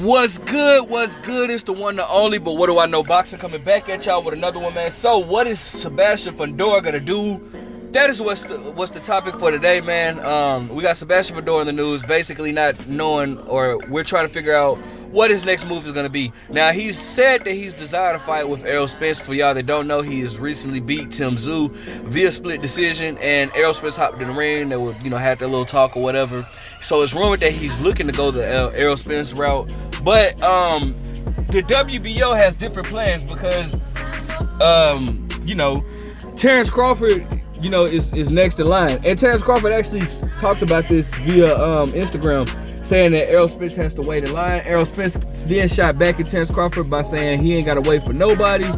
What's good? What's good? It's the one, the only, but what do I know? Boxing coming back at y'all with another one, man. So, what is Sebastian Fundora gonna do? That is what's the topic for today, man. We got Sebastian Fundora in the news, basically not knowing, or we're trying to figure out what his next move is gonna be. Now, he's said that he's desired a fight with Errol Spence. For y'all that don't know, he has recently beat Tim Tszyu via split decision, and Errol Spence hopped in the ring. They would, had their little talk or whatever. So it's rumored that he's looking to go the Errol Spence route. But the WBO has different plans because, Terence Crawford, is next in line. And Terence Crawford actually talked about this via Instagram, saying that Errol Spence has to wait in line. Errol Spence then shot back at Terence Crawford by saying he ain't got to wait for nobody.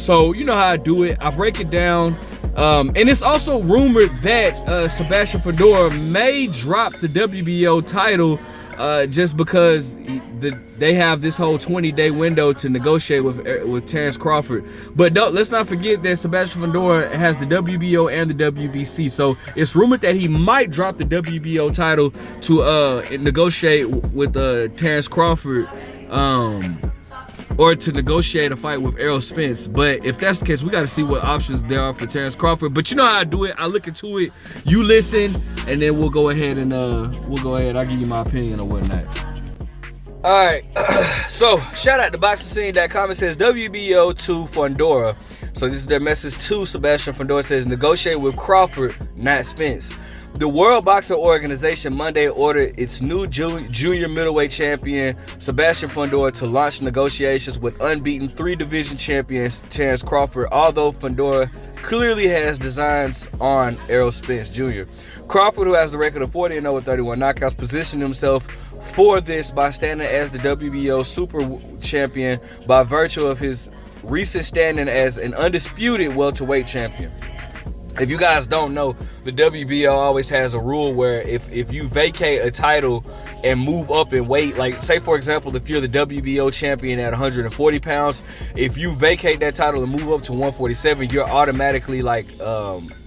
So you know how I do it. I break it down. And it's also rumored that Sebastian Fundora may drop the WBO title just because they have this whole 20-day window to negotiate with Terence Crawford. But let's not forget that Sebastian Fundora has the WBO and the WBC. So it's rumored that he might drop the WBO title to negotiate with Terence Crawford, or to negotiate a fight with Errol Spence. But if that's the case, we got to see what options there are for Terence Crawford. But you know how I do it. I look into it, you listen, and then we'll go ahead and I'll give you my opinion or whatnot. All right. So shout out to BoxingScene.com. It says WBO to Fundora. So this is their message to Sebastian Fundora. It says negotiate with Crawford, not Spence. The World Boxing Organization Monday ordered its new junior middleweight champion, Sebastian Fundora, to launch negotiations with unbeaten 3-division champion Terence Crawford, although Fundora clearly has designs on Errol Spence Jr. Crawford, who has the record of 40-0 with 31 knockouts, positioned himself for this by standing as the WBO Super Champion by virtue of his recent standing as an undisputed welterweight champion. If you guys don't know, the WBO always has a rule where if you vacate a title and move up in weight, like say for example, if you're the WBO champion at 140 pounds, if you vacate that title and move up to 147, you're automatically I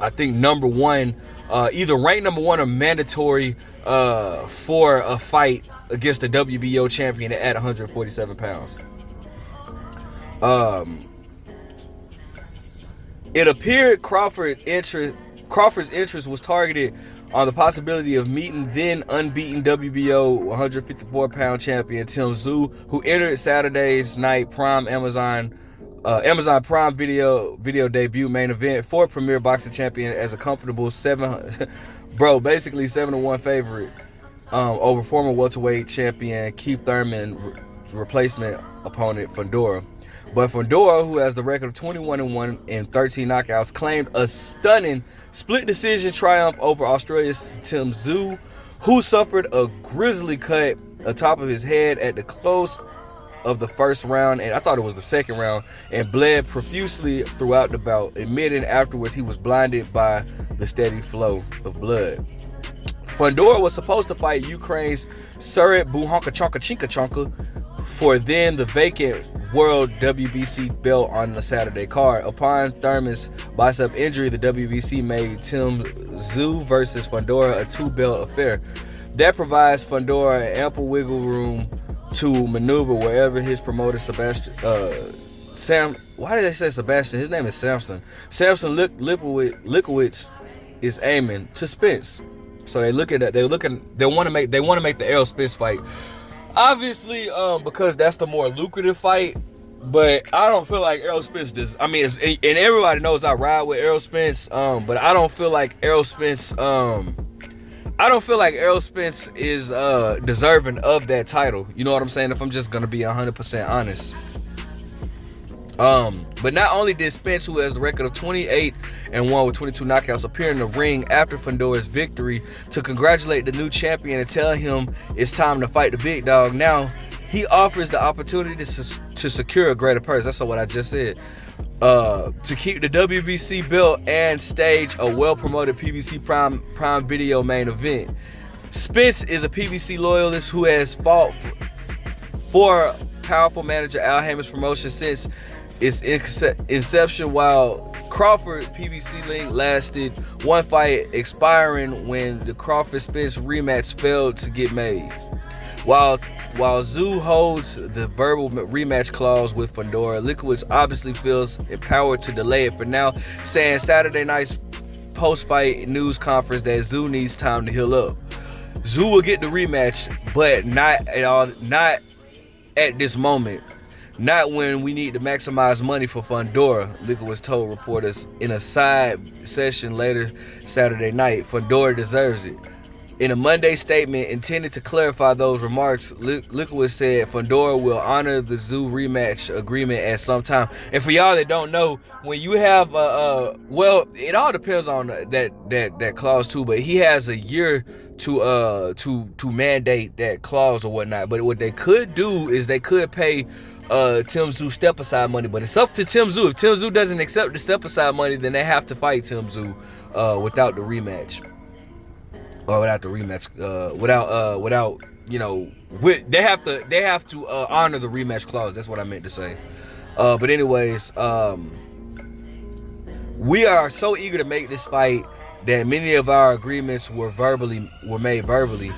think number one, either ranked number one or mandatory for a fight against the WBO champion at 147 pounds. It appeared Crawford's interest was targeted on the possibility of meeting then unbeaten WBO 154-pound champion Tim Tszyu, who entered Saturday's night Prime Amazon Prime Video debut main event for Premier Boxing Champion as a comfortable 7-1 favorite over former welterweight champion Keith Thurman's replacement opponent Fundora. But Fundora, who has the record of 21-1 and 13 knockouts, claimed a stunning split decision triumph over Australia's Tim Tszyu, who suffered a grisly cut atop of his head at the close of the first round, and I thought it was the second round, and bled profusely throughout the bout, admitting afterwards he was blinded by the steady flow of blood. Fundora was supposed to fight Ukraine's Surit Buhankachanka for then the vacant World WBC belt on the Saturday card. Upon Thurman's bicep injury, the WBC made Tim Tszyu versus Fundora a 2-belt affair. That provides Fundora ample wiggle room to maneuver wherever his promoter Sebastian why did they say Sebastian? His name is Samson. Samson Likowitz is aiming to Spence. So they want to make the Errol Spence fight. Obviously, because that's the more lucrative fight, but I don't feel like Errol Spence does. I mean, and everybody knows I ride with Errol Spence, but I don't feel like Errol Spence. I don't feel like Errol Spence is deserving of that title. You know what I'm saying? If I'm just gonna be 100% honest. But not only did Spence, who has the record of 28-1 with 22 knockouts, appear in the ring after Fundora's victory to congratulate the new champion and tell him it's time to fight the big dog. Now, he offers the opportunity to secure a greater purse. That's what I just said. To keep the WBC belt and stage a well-promoted PBC Prime Video main event. Spence is a PBC loyalist who has fought for powerful manager Al Haymon's promotion since its inception, while Crawford PBC link lasted one fight, expiring when the Crawford-Spence rematch failed to get made. While While Zoo holds the verbal rematch clause with Fundora, Liquid obviously feels empowered to delay it for now, saying Saturday night's post-fight news conference that Zoo needs time to heal up. Zoo will get the rematch, but not at this moment. Not when we need to maximize money for Fundora, Liquid was told reporters in a side session later Saturday night. Fundora deserves it. In a Monday statement intended to clarify those remarks, Liquid said Fundora will honor the Zoo rematch agreement at some time. And for y'all that don't know, when you have well, it all depends on that clause too, but he has a year to mandate that clause or whatnot. But what they could do is they could pay Tim Zoo step aside money, but it's up to Tim Zoo. If Tim Zoo doesn't accept the step aside money, then they have to fight Tim Zoo without the rematch. Or without the rematch, without you know, they have to honor the rematch clause. That's what I meant to say. But anyways, we are so eager to make this fight that many of our agreements were made verbally.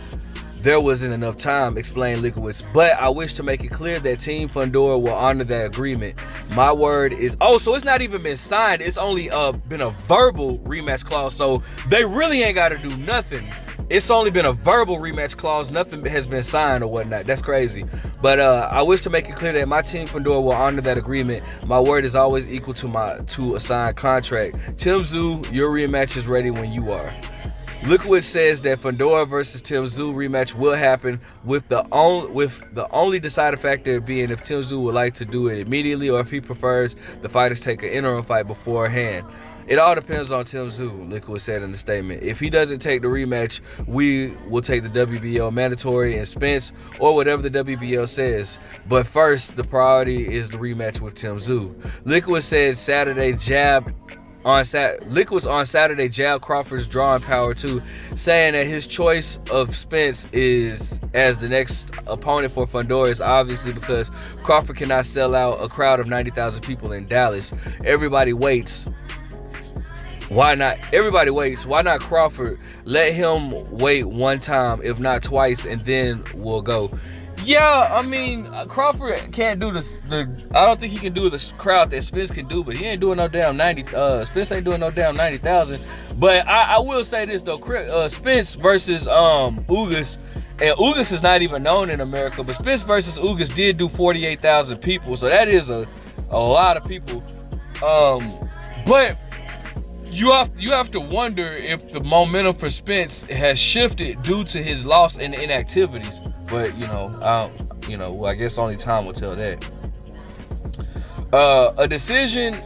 There wasn't enough time, explained Liquid. But I wish to make it clear that Team Fundora will honor that agreement. My word is, so it's not even been signed. It's only been a verbal rematch clause. So they really ain't got to do nothing. It's only been a verbal rematch clause. Nothing has been signed or whatnot. That's crazy. But I wish to make it clear that my Team Fundora will honor that agreement. My word is always equal to a signed contract. Tim Zoo, your rematch is ready when you are. Liquid says that Fundora versus Tim Zoo rematch will happen with the only deciding factor being if Tim Zoo would like to do it immediately or if he prefers the fighters take an interim fight beforehand. It all depends on Tim Zoo, Liquid said in the statement. If he doesn't take the rematch, we will take the WBO mandatory and Spence or whatever the WBO says. But first, the priority is the rematch with Tim Zoo. Liquid said Liquid's on Saturday jabbed Crawford's drawing power too, saying that his choice of Spence is as the next opponent for Fundora is obviously because Crawford cannot sell out a crowd of 90,000 people in Dallas. Everybody waits. Why not? Everybody waits. Why not Crawford? Let him wait one time, if not twice, and then we'll go. Yeah, I mean, Crawford can't do this. I don't think he can do the crowd that Spence can do, but he ain't doing no damn 90. Spence ain't doing no damn 90,000. But I will say this though, Spence versus Ugas, and Ugas is not even known in America, but Spence versus Ugas did do 48,000 people, so that is a lot of people. But you have to wonder if the momentum for Spence has shifted due to his loss in the inactivities. But I guess only time will tell that. A decision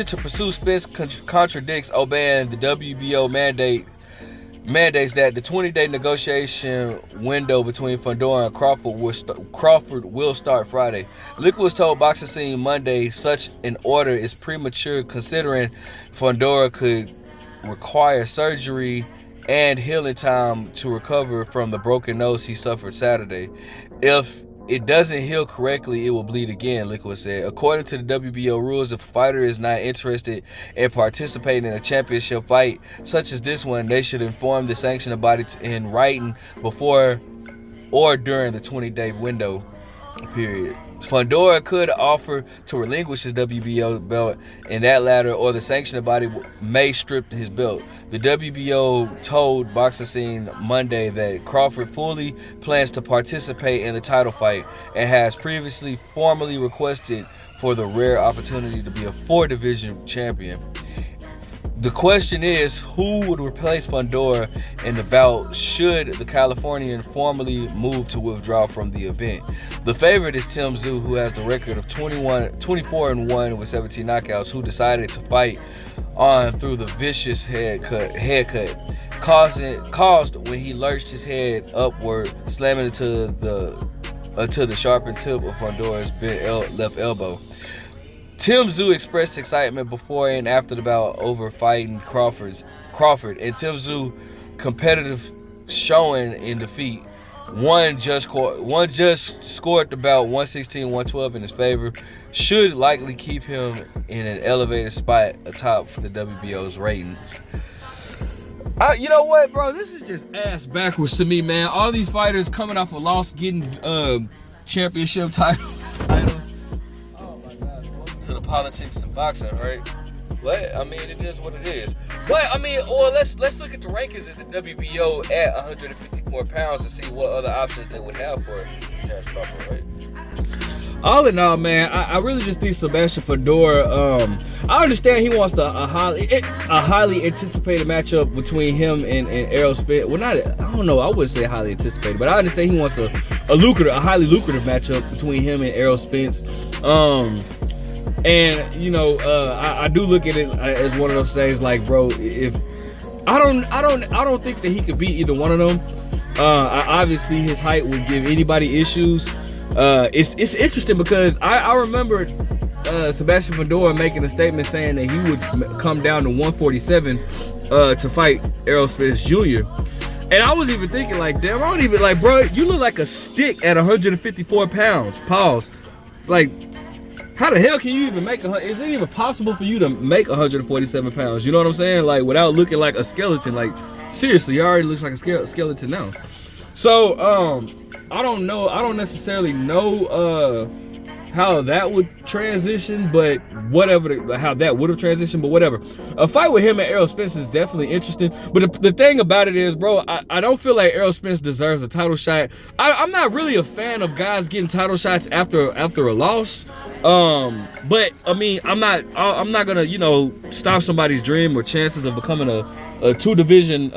to pursue Spence contradicts obeying the WBO mandates that the 20-day negotiation window between Fundora and Crawford will start Friday. Liquid was told Boxing Scene Monday such an order is premature considering Fundora could require surgery and healing time to recover from the broken nose he suffered Saturday. If it doesn't heal correctly, it will bleed again, Liquid said. According to the WBO rules, if a fighter is not interested in participating in a championship fight such as this one, they should inform the sanctioning body in writing before or during the 20-day window period. Fundora could offer to relinquish his WBO belt in that latter, or the sanctioning body may strip his belt. The WBO told Boxing Scene Monday that Crawford fully plans to participate in the title fight and has previously formally requested for the rare opportunity to be a 4-division champion. The question is, who would replace Fundora in the bout should the Californian formally move to withdraw from the event? The favorite is Tim Zoo, who has the record of 24-1 with 17 knockouts, who decided to fight on through the vicious head cut caused when he lurched his head upward, slamming into the sharpened tip of Fundora's left elbow. Tim Zoo expressed excitement before and after the bout over fighting Crawford, and Tim Zoo competitive showing in defeat. One just scored the bout 116-112 in his favor, should likely keep him in an elevated spot atop for the WBO's ratings. You know what, bro? This is just ass backwards to me, man. All these fighters coming off a loss, getting championship titles. Oh my gosh, welcome to the politics in boxing, right? But I mean, it is what it is. But I mean, or let's look at the rankings of the WBO at 154 pounds to see what other options they would have for Terence Crawford, right? All in all, man, I really just think Sebastian Fundora. I understand he wants a highly anticipated matchup between him and Errol Spence. Well, I don't know. I wouldn't say highly anticipated, but I understand he wants a highly lucrative matchup between him and Errol Spence. And you know, I do look at it as one of those things, like, bro, if I don't think that he could beat either one of them. Obviously, his height would give anybody issues. It's interesting because I remember Sebastian Fundora making a statement saying that he would come down to 147 to fight Errol Spence Jr. And I was even thinking, like, damn, I don't even, like, bro, you look like a stick at 154 pounds. Pause. Like, how the hell can you even make is it even possible for you to make 147 pounds? You know what I'm saying? Like, without looking like a skeleton. Like, seriously, you already looks like a skeleton now. So, I don't know. I don't necessarily know how that would transition, but whatever, how that would have transitioned, but whatever. A fight with him and Errol Spence is definitely interesting. But the thing about it is, bro, I don't feel like Errol Spence deserves a title shot. I'm not really a fan of guys getting title shots after a loss. But I mean, I'm not gonna, you know, stop somebody's dream or chances of becoming a two-division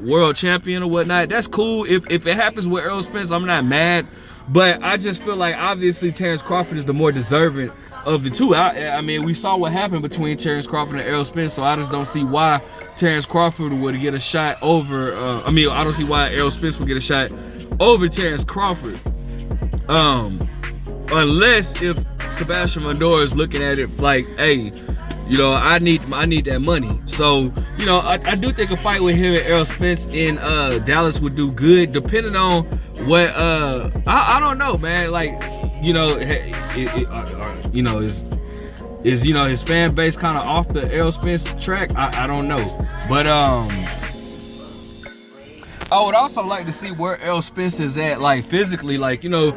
world champion or whatnot. That's cool. If it happens with Errol Spence, I'm not mad. But I just feel like obviously Terence Crawford is the more deserving of the two. I mean, we saw what happened between Terence Crawford and Errol Spence, so I just don't see why Terence Crawford would get a shot over. I don't see why Errol Spence would get a shot over Terence Crawford. Unless if Sebastian Fundora is looking at it like, hey, you know, I need that money. So, you know, I do think a fight with him and Errol Spence in Dallas would do good, depending on what I don't know, man. Like, you know, you know, is you know, his fan base kind of off the Errol Spence track? I don't know, but I would also like to see where Errol Spence is at, like, physically. Like, you know,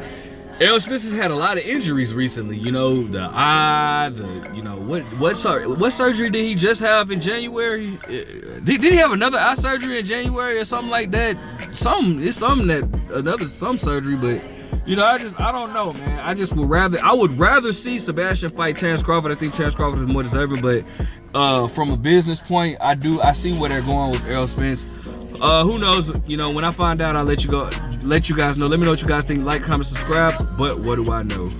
Errol Spence has had a lot of injuries recently. You know, the eye, you know, what surgery did he just have in January? Did he have another eye surgery in January or something like that? Some surgery, but you know, I don't know, man. I would rather see Sebastian fight Terence Crawford. I think Terence Crawford is more deserving, but from a business point, I see where they're going with Errol Spence. Who knows? You know, when I find out, I'll let you guys know. Let me know what you guys think. Like, comment, subscribe. But what do I know?